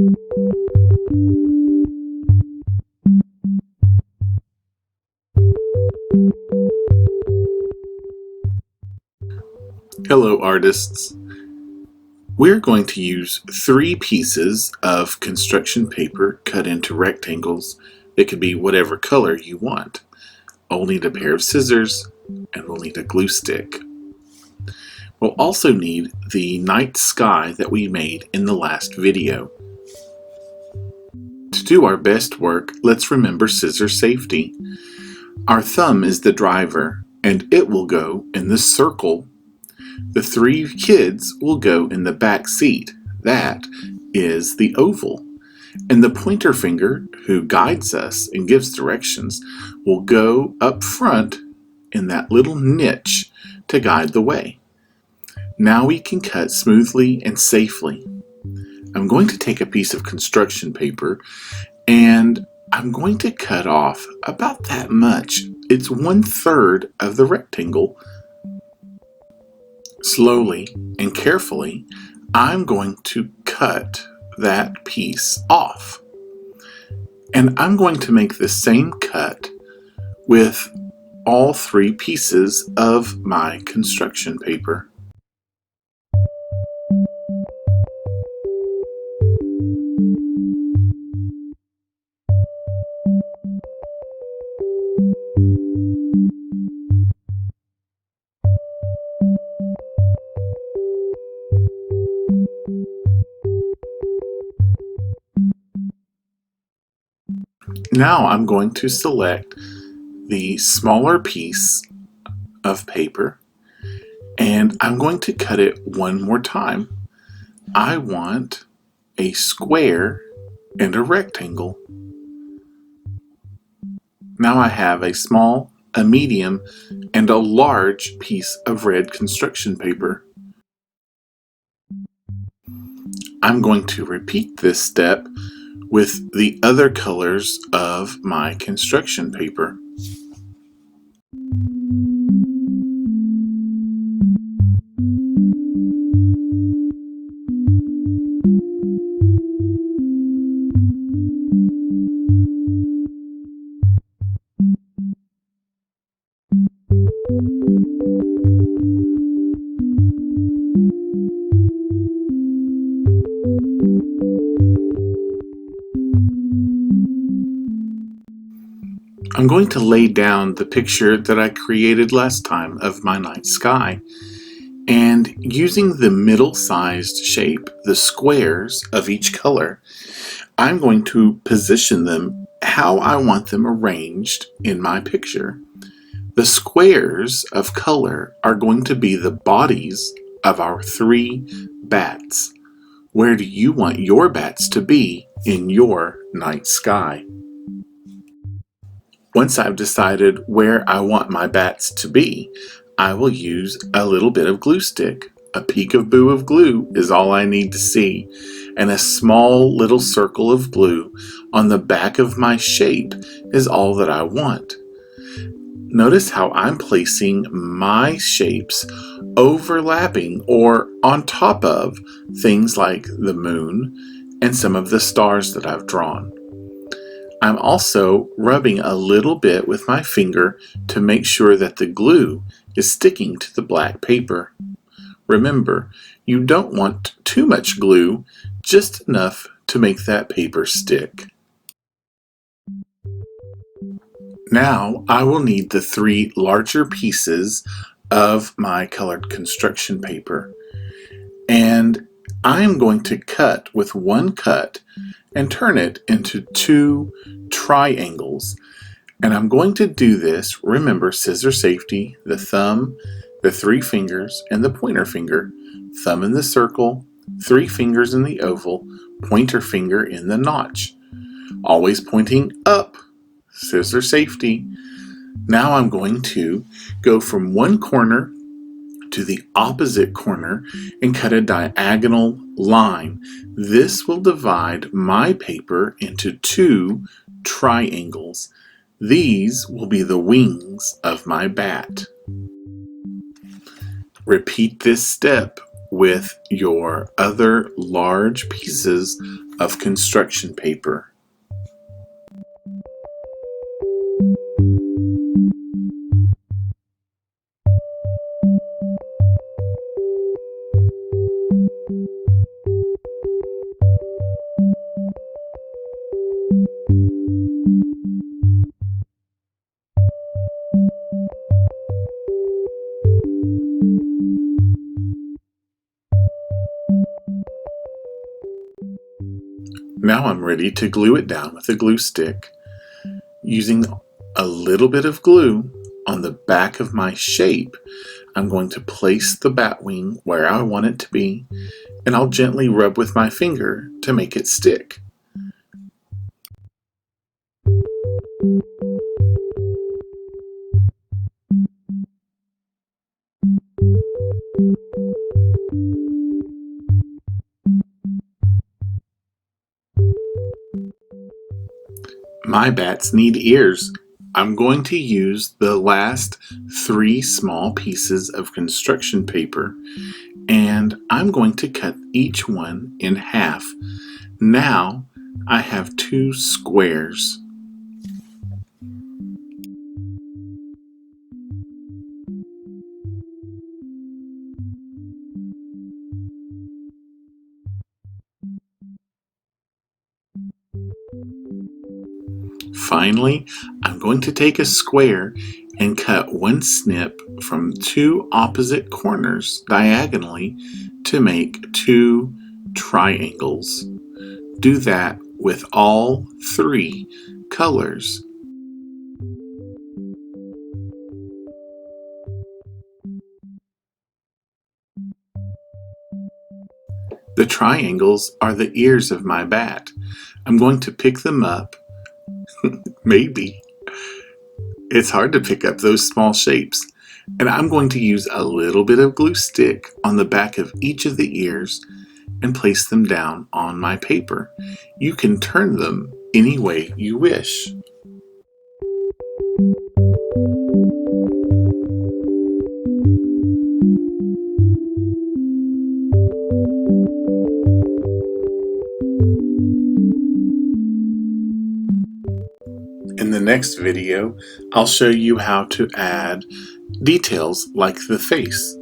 Hello artists. We're going to use 3 pieces of construction paper cut into rectangles. It can be whatever color you want. I'll need a pair of scissors and we'll need a glue stick. We'll also need the night sky that we made in the last video. To do our best work, let's remember scissor safety. Our thumb is the driver and it will go in the circle. The 3 kids will go in the back seat. That is the oval. And the pointer finger, who guides us and gives directions, will go up front in that little niche to guide the way. Now we can cut smoothly and safely. I'm going to take a piece of construction paper and I'm going to cut off about that much. It's 1/3 of the rectangle. Slowly and carefully, I'm going to cut that piece off. And I'm going to make the same cut with all 3 pieces of my construction paper. Now I'm going to select the smaller piece of paper and I'm going to cut it one more time. I want a square and a rectangle. Now I have a small, a medium, and a large piece of red construction paper. I'm going to repeat this step with the other colors of my construction paper. I'm going to lay down the picture that I created last time of my night sky, and using the middle-sized shape, the squares of each color, I'm going to position them how I want them arranged in my picture. The squares of color are going to be the bodies of our 3 bats. Where do you want your bats to be in your night sky? Once I've decided where I want my bats to be, I will use a little bit of glue stick. A peekaboo of glue is all I need to see, and a small little circle of glue on the back of my shape is all that I want. Notice how I'm placing my shapes overlapping or on top of things like the moon and some of the stars that I've drawn. I'm also rubbing a little bit with my finger to make sure that the glue is sticking to the black paper. Remember, you don't want too much glue, just enough to make that paper stick. Now I will need the 3 larger pieces of my colored construction paper, and I am going to cut with one cut and turn it into 2 triangles. And I'm going to do this, remember scissor safety, the thumb, the 3 fingers, and the pointer finger. Thumb in the circle, 3 fingers in the oval, pointer finger in the notch. Always pointing up, scissor safety. Now I'm going to go from one corner to the opposite corner and cut a diagonal line. This will divide my paper into 2 triangles. These will be the wings of my bat. Repeat this step with your other large pieces of construction paper. Now I'm ready to glue it down with a glue stick. Using a little bit of glue on the back of my shape, I'm going to place the bat wing where I want it to be, and I'll gently rub with my finger to make it stick. My bats need ears. I'm going to use the last 3 small pieces of construction paper, and I'm going to cut each one in half. Now I have 2 squares. Finally, I'm going to take a square and cut one snip from 2 opposite corners diagonally to make 2 triangles. Do that with all 3 colors. The triangles are the ears of my bat. I'm going to pick them up. Maybe. It's hard to pick up those small shapes. And I'm going to use a little bit of glue stick on the back of each of the ears and place them down on my paper. You can turn them any way you wish. In the next video, I'll show you how to add details like the face.